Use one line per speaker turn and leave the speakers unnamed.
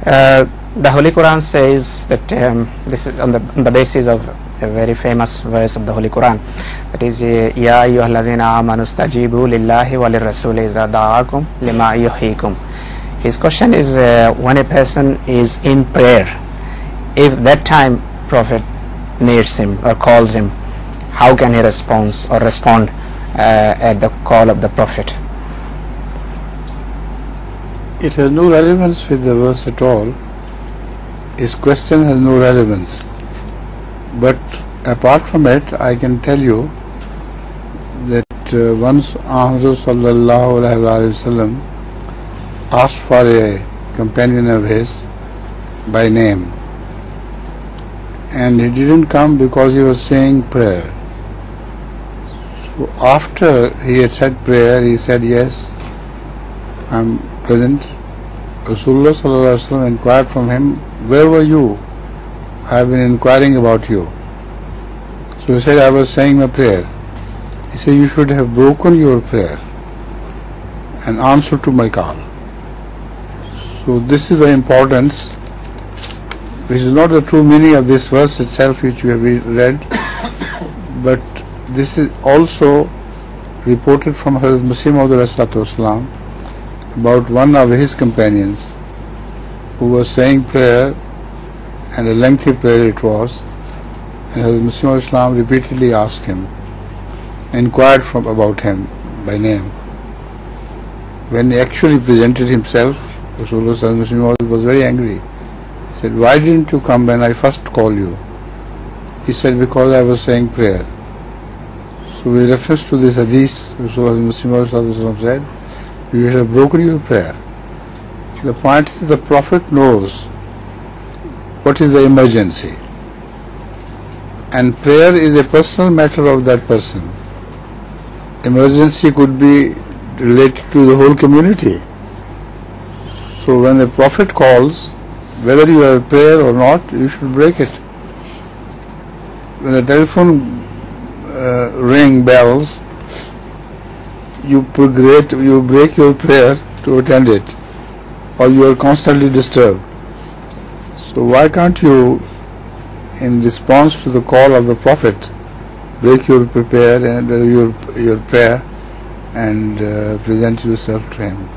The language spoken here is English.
The Holy Quran says that this is on the basis of a very famous verse of the Holy Quran, that is Ya ayyuhalladhina amanu stajibu lillahi wa lirrasuli idha da'akum lima yuhyikum. His question is, when a person is in prayer, if that time Prophet needs him or calls him, how can he respond at the call of the Prophet?
It has no relevance with the verse at all. His question has no relevance. But apart from it, I can tell you that once Hazrat sallallahu alaihi wasallam asked for a companion of his by name, and he didn't come because he was saying prayer. So after he had said prayer, he said, "Yes, I'm present." Rasulullah sallallahu alaihi wasallam inquired from him, "Where were you? I have been inquiring about you." So he said, "I was saying my prayer." He said, "You should have broken your prayer and answered to my call." So this is the importance, which is not the true meaning of this verse itself which you have read, but this is also reported from Hazrat Muslim about one of his companions who was saying prayer, and a lengthy prayer it was, and Hazrat Muslim Islam repeatedly asked him, inquired about him by name. When he actually presented himself, Rasulullah was very angry. He said, "Why didn't you come when I first called you?" He said, "Because I was saying prayer." So with reference to this hadith, Rasulullah said, "You should have broken your prayer." The point is, the Prophet knows what is the emergency, and prayer is a personal matter of that person. Emergency could be related to the whole community. So when the Prophet calls, whether you are prayer or not, you should break it. When the telephone ring bells, you break your prayer to attend it, or you are constantly disturbed. So why can't you, in response to the call of the Prophet, break your prayer and your prayer and present yourself to him?